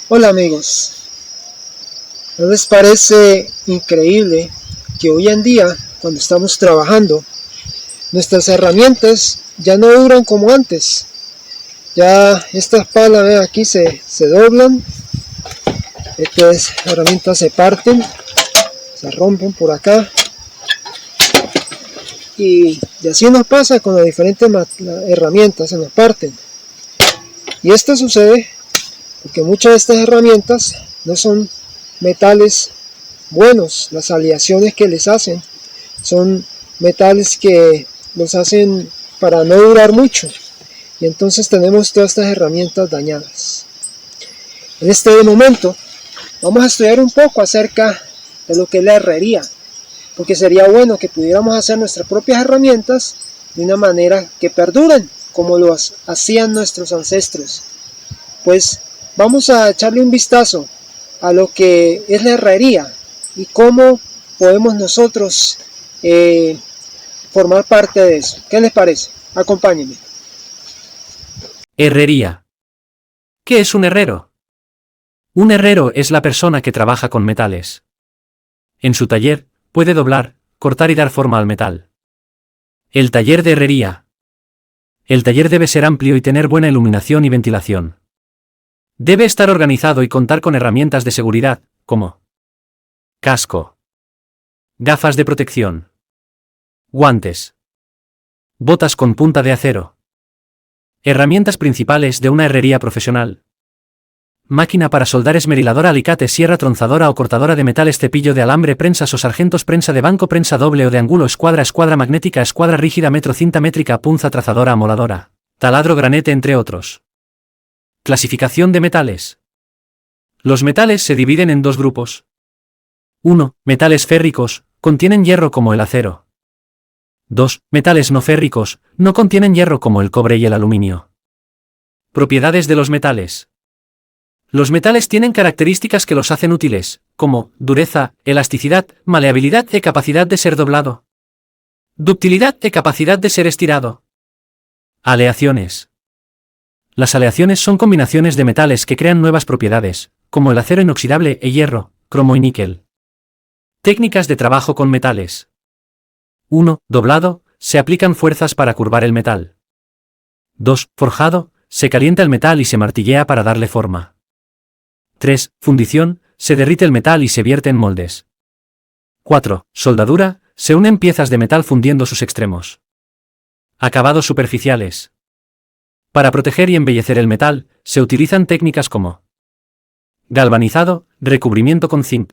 Hola amigos, ¿no les parece increíble que hoy en día, cuando estamos trabajando, nuestras herramientas ya no duran como antes? Ya estas palas, aquí se doblan, estas herramientas se parten, se rompen por acá, y así nos pasa con las diferentes herramientas, se nos parten. Y esto sucede porque muchas de estas herramientas no son metales buenos. Las aleaciones que les hacen son metales que los hacen para no durar mucho, y entonces tenemos todas estas herramientas dañadas. En este momento vamos a estudiar un poco acerca de lo que es la herrería, porque sería bueno que pudiéramos hacer nuestras propias herramientas de una manera que perduren como lo hacían nuestros ancestros. Pues vamos a echarle un vistazo a lo que es la herrería y cómo podemos nosotros formar parte de eso. ¿Qué les parece? Acompáñenme. Herrería. ¿Qué es un herrero? Un herrero es la persona que trabaja con metales. En su taller, puede doblar, cortar y dar forma al metal. El taller de herrería. El taller debe ser amplio y tener buena iluminación y ventilación. Debe estar organizado y contar con herramientas de seguridad, como casco, gafas de protección, guantes, botas con punta de acero. Herramientas principales de una herrería profesional: máquina para soldar, esmeriladora, alicate, sierra, tronzadora o cortadora de metales, cepillo de alambre, prensas o sargentos, prensa de banco, prensa doble o de ángulo, escuadra magnética, escuadra rígida, metro, cinta métrica, punza, trazadora, amoladora, taladro, granete, entre otros. Clasificación de metales. Los metales se dividen en dos grupos. 1. Metales férricos, contienen hierro como el acero. 2. Metales no férricos, no contienen hierro como el cobre y el aluminio. Propiedades de los metales. Los metales tienen características que los hacen útiles, como dureza, elasticidad, maleabilidad y capacidad de ser doblado. Ductilidad y capacidad de ser estirado. Aleaciones. Las aleaciones son combinaciones de metales que crean nuevas propiedades, como el acero inoxidable e hierro, cromo y níquel. Técnicas de trabajo con metales. 1. Doblado, se aplican fuerzas para curvar el metal. 2. Forjado, se calienta el metal y se martillea para darle forma. 3. Fundición, se derrite el metal y se vierte en moldes. 4. Soldadura, se unen piezas de metal fundiendo sus extremos. Acabados superficiales. Para proteger y embellecer el metal, se utilizan técnicas como galvanizado, recubrimiento con zinc.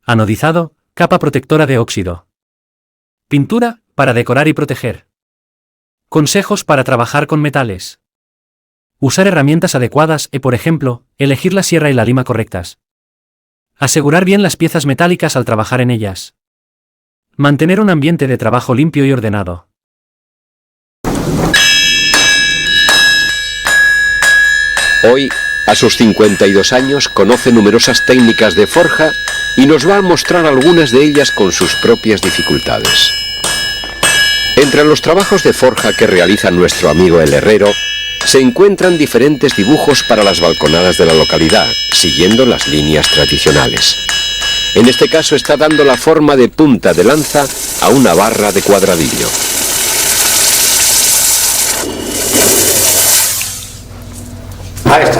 Anodizado, capa protectora de óxido. Pintura, para decorar y proteger. Consejos para trabajar con metales. Usar herramientas adecuadas y, por ejemplo, elegir la sierra y la lima correctas. Asegurar bien las piezas metálicas al trabajar en ellas. Mantener un ambiente de trabajo limpio y ordenado. Hoy, a sus 52 años, conoce numerosas técnicas de forja y nos va a mostrar algunas de ellas con sus propias dificultades. Entre los trabajos de forja que realiza nuestro amigo el herrero, se encuentran diferentes dibujos para las balconadas de la localidad, siguiendo las líneas tradicionales. En este caso está dando la forma de punta de lanza a una barra de cuadradillo. Ahí está.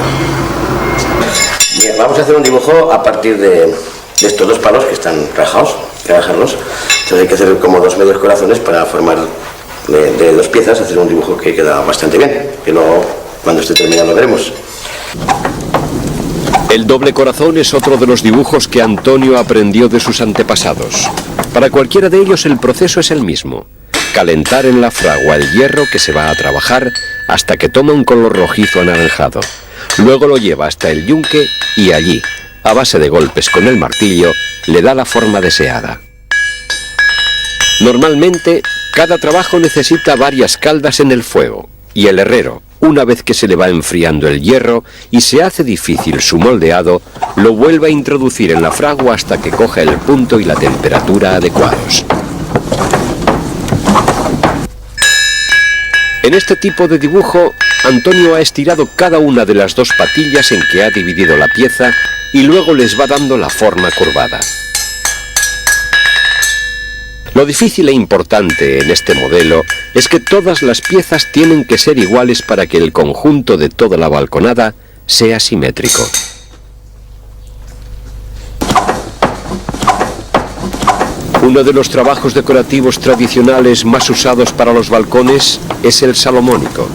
Bien, vamos a hacer un dibujo a partir de estos dos palos que están rajados, trabajarlos. Entonces hay que hacer como dos medios corazones para formar de dos piezas, hacer un dibujo que queda bastante bien, que luego cuando esté terminado lo veremos. El doble corazón es otro de los dibujos que Antonio aprendió de sus antepasados. Para cualquiera de ellos el proceso es el mismo: calentar en la fragua el hierro que se va a trabajar hasta que toma un color rojizo anaranjado. Luego lo lleva hasta el yunque y allí, a base de golpes con el martillo, le da la forma deseada. Normalmente, cada trabajo necesita varias caldas en el fuego, y el herrero, una vez que se le va enfriando el hierro y se hace difícil su moldeado, lo vuelve a introducir en la fragua hasta que coja el punto y la temperatura adecuados. En este tipo de dibujo Antonio ha estirado cada una de las dos patillas en que ha dividido la pieza y luego les va dando la forma curvada. Lo difícil e importante en este modelo es que todas las piezas tienen que ser iguales para que el conjunto de toda la balconada sea simétrico. Uno de los trabajos decorativos tradicionales más usados para los balcones es el salomónico.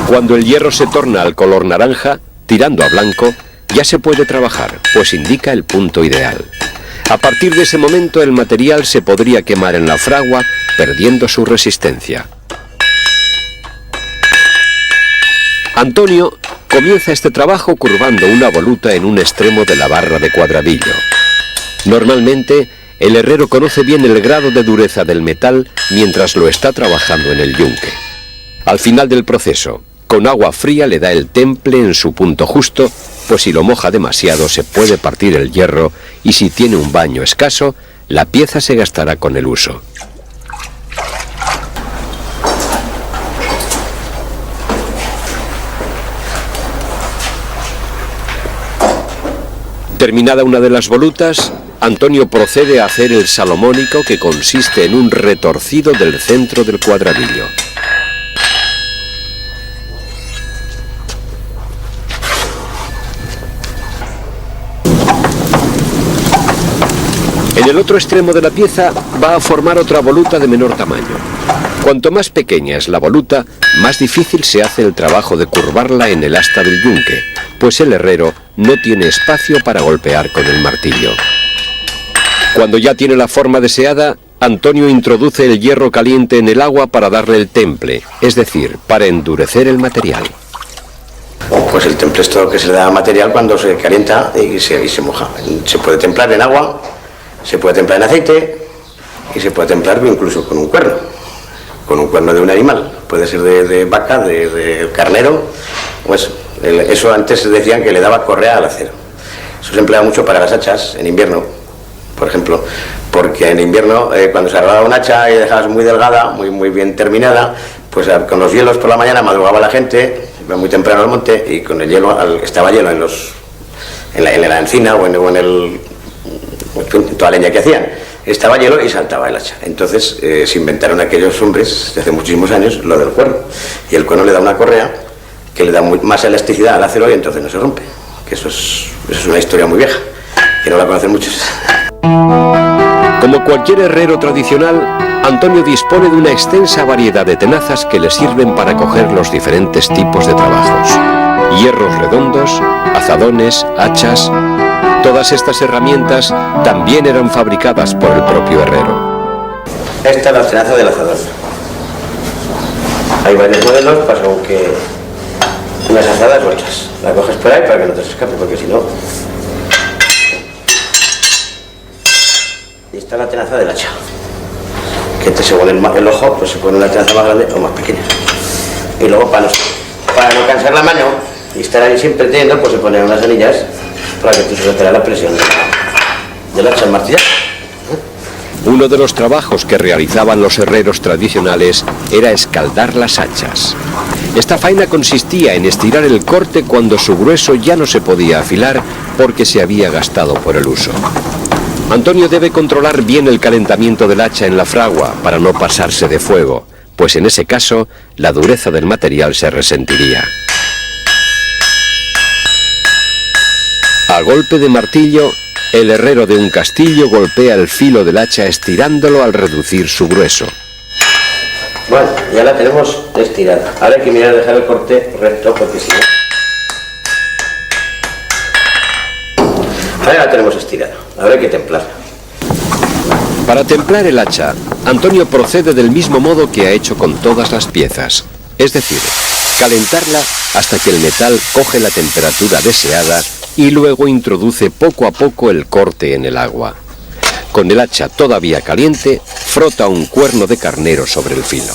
Cuando el hierro se torna al color naranja, tirando a blanco, ya se puede trabajar, pues indica el punto ideal. A partir de ese momento el material se podría quemar en la fragua, perdiendo su resistencia. Antonio comienza este trabajo curvando una voluta en un extremo de la barra de cuadradillo. Normalmente, el herrero conoce bien el grado de dureza del metal mientras lo está trabajando en el yunque. Al final del proceso, con agua fría le da el temple en su punto justo, pues si lo moja demasiado se puede partir el hierro y si tiene un baño escaso, la pieza se gastará con el uso. Terminada una de las volutas, Antonio procede a hacer el salomónico, que consiste en un retorcido del centro del cuadradillo. En el otro extremo de la pieza va a formar otra voluta de menor tamaño. Cuanto más pequeña es la voluta, más difícil se hace el trabajo de curvarla en el asta del yunque, pues el herrero no tiene espacio para golpear con el martillo. Cuando ya tiene la forma deseada, Antonio introduce el hierro caliente en el agua para darle el temple, es decir, para endurecer el material. Pues el temple es todo lo que se le da al material cuando se calienta y se moja. Se puede templar en agua, se puede templar en aceite y se puede templar incluso con un cuerno de un animal. Puede ser de vaca, de carnero, pues eso antes decían que le daba correa al acero. Eso se emplea mucho para las hachas en invierno, por ejemplo, porque en invierno cuando se arreglaba una hacha y dejabas muy delgada, muy bien terminada, pues con los hielos por la mañana madrugaba la gente, iba muy temprano al monte y con el hielo, estaba hielo en la encina o en el toda leña que hacían, estaba hielo y saltaba el hacha. Entonces se inventaron aquellos hombres de hace muchísimos años lo del cuerno, y el cuerno le da una correa que le da más elasticidad al acero y entonces no se rompe, que eso es una historia muy vieja que no la conocen muchos. Como cualquier herrero tradicional, Antonio dispone de una extensa variedad de tenazas que le sirven para coger los diferentes tipos de trabajos: hierros redondos, azadones, hachas. Todas estas herramientas también eran fabricadas por el propio herrero. Esta es la tenaza del azadón. Hay varios modelos, para según que unas azadas u otras. La coges por ahí para que no te se escape, porque si no... Y esta es la tenaza del hacha, que según el ojo pues se pone una tenaza más grande o más pequeña. Y luego para no cansar la mano y estar ahí siempre teniendo, pues se ponen unas anillas para que tú sujetes la presión del hacha al martillar. Uno de los trabajos que realizaban los herreros tradicionales era escaldar las hachas. Esta faena consistía en estirar el corte cuando su grueso ya no se podía afilar porque se había gastado por el uso. Antonio debe controlar bien el calentamiento del hacha en la fragua para no pasarse de fuego, pues en ese caso la dureza del material se resentiría. A golpe de martillo, el herrero de un castillo golpea el filo del hacha estirándolo al reducir su grueso. Bueno, ya la tenemos estirada. Ahora hay que mirar dejar el corte recto porque si no... Ahora la tenemos estirada. Ahora hay que templarla. Para templar el hacha, Antonio procede del mismo modo que ha hecho con todas las piezas. Es decir, calentarla hasta que el metal coge la temperatura deseada y luego introduce poco a poco el corte en el agua. Con el hacha todavía caliente, frota un cuerno de carnero sobre el filo.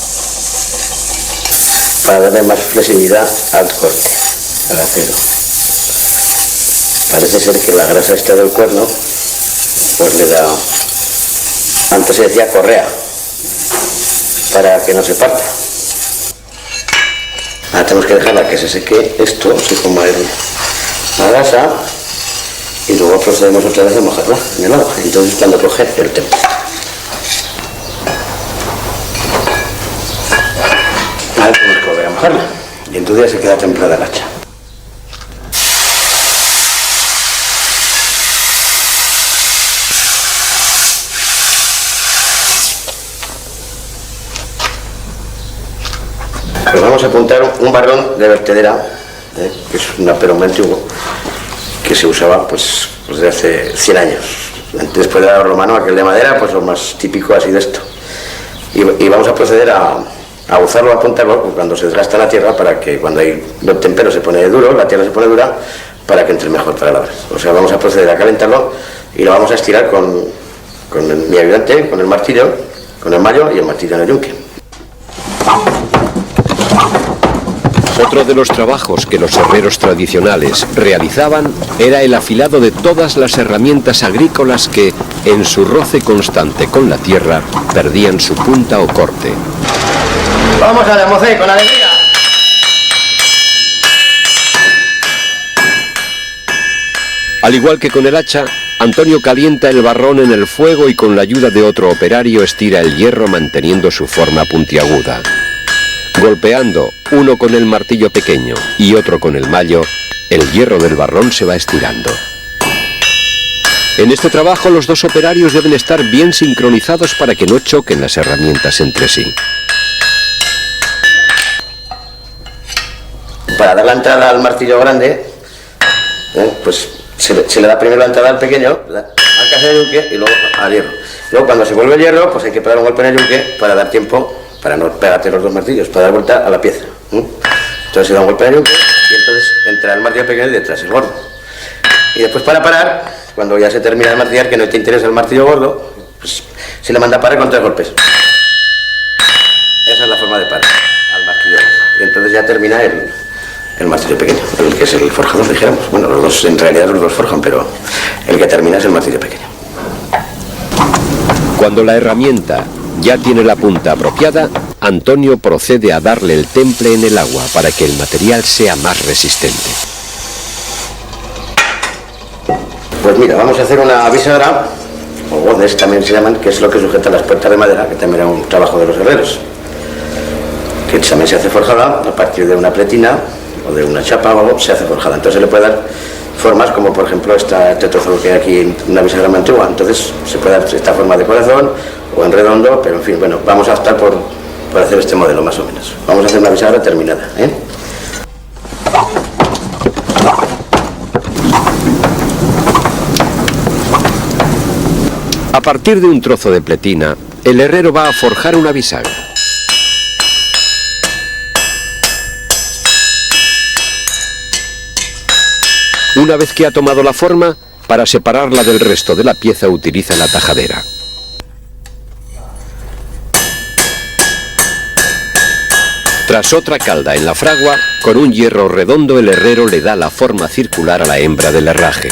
Para darle más flexibilidad al corte, al acero. Parece ser que la grasa esta del cuerno, pues le da, antes se decía correa, para que no se parta. Ahora tenemos que dejarla que se seque esto, se coma la grasa, y luego procedemos otra vez a mojarla en el agua. Entonces cuando coge el temple. Ahora tenemos que volver a mojarla, y entonces ya se queda templada la hacha. Pues vamos a apuntar un barrón de vertedera, que es un apero muy antiguo, que se usaba pues desde hace 100 años. Después de la romano, aquel de madera, pues lo más típico ha sido esto. Y vamos a proceder a usarlo, a apuntarlo pues, cuando se desgasta la tierra, para que cuando el tempero se pone duro, la tierra se pone dura, para que entre mejor para labrar. O sea, vamos a proceder a calentarlo y lo vamos a estirar con mi ayudante, con el martillo, con el mallo y el martillo en el yunque. Otro de los trabajos que los herreros tradicionales realizaban era el afilado de todas las herramientas agrícolas que, en su roce constante con la tierra, perdían su punta o corte. ¡Vamos a la mocé, con alegría! Al igual que con el hacha, Antonio calienta el barrón en el fuego y con la ayuda de otro operario estira el hierro manteniendo su forma puntiaguda. Golpeando uno con el martillo pequeño y otro con el mallo, el hierro del barrón se va estirando. En este trabajo los dos operarios deben estar bien sincronizados para que no choquen las herramientas entre sí. Para dar la entrada al martillo grande, pues se le da primero la entrada al pequeño, al que hace el yunque, y luego al hierro. Luego cuando se vuelve el hierro, pues hay que pegar un golpe en el yunque para dar tiempo, para no pegarte los dos martillos, para dar vuelta a la pieza. Entonces se da un golpe en el yunque y entonces entra el martillo pequeño y detrás el gordo. Y después para parar, cuando ya se termina de martillar, que no te interesa el martillo gordo, pues se le manda a parar con 3 golpes. Esa es la forma de parar al martillo. Y entonces ya termina el martillo pequeño, el que es el forjador, dijéramos. Bueno, los dos, en realidad los dos forjan, pero el que termina es el martillo pequeño. Cuando la herramienta ya tiene la punta apropiada, Antonio procede a darle el temple en el agua para que el material sea más resistente. Pues mira, vamos a hacer una bisagra, o godes también se llaman, que es lo que sujeta las puertas de madera, que también era un trabajo de los herreros, que también se hace forjada a partir de una pletina o de una chapa o algo, se hace forjada. Entonces se le puede dar formas como por ejemplo este trozo que hay aquí, una bisagra muy antigua. Entonces se puede dar esta forma de corazón o en redondo, pero en fin, bueno, vamos a optar por hacer este modelo más o menos. Vamos a hacer una bisagra terminada, A partir de un trozo de pletina, el herrero va a forjar una bisagra. Una vez que ha tomado la forma, para separarla del resto de la pieza utiliza la tajadera. Tras otra calda en la fragua, con un hierro redondo el herrero le da la forma circular a la hembra del herraje.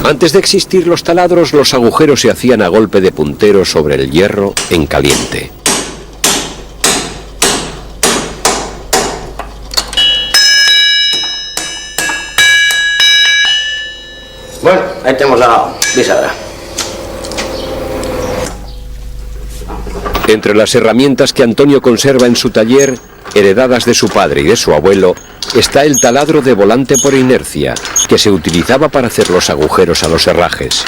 Antes de existir los taladros, los agujeros se hacían a golpe de puntero sobre el hierro en caliente. Bueno, ahí tenemos la bisagra. Entre las herramientas que Antonio conserva en su taller, heredadas de su padre y de su abuelo, está el taladro de volante por inercia, que se utilizaba para hacer los agujeros a los herrajes.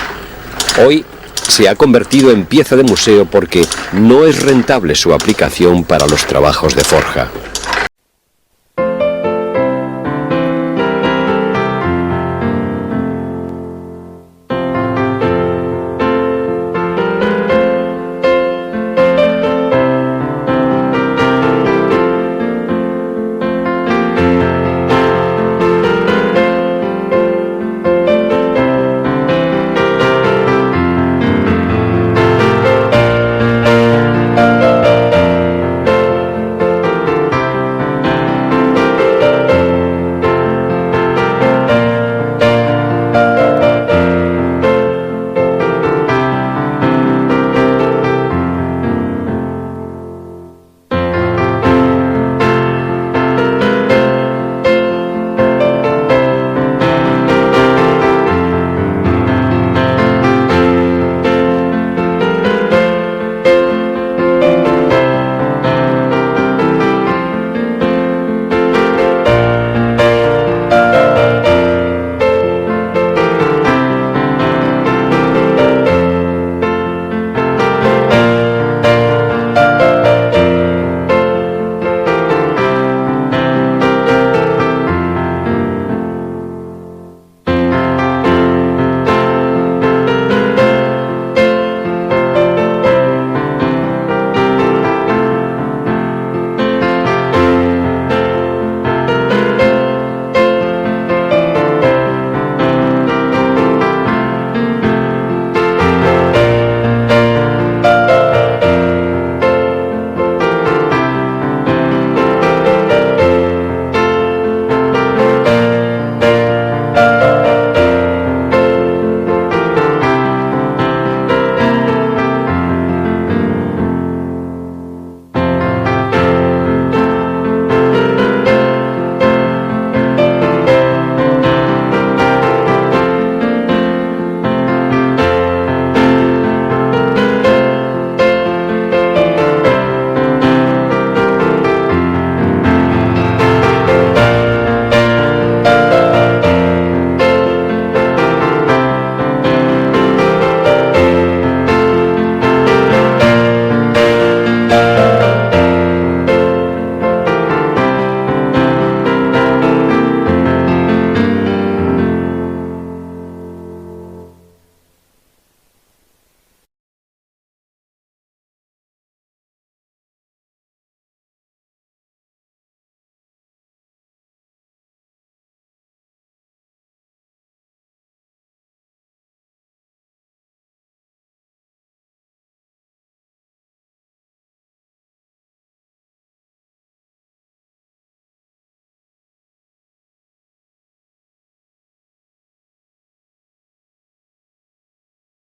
Hoy se ha convertido en pieza de museo porque no es rentable su aplicación para los trabajos de forja.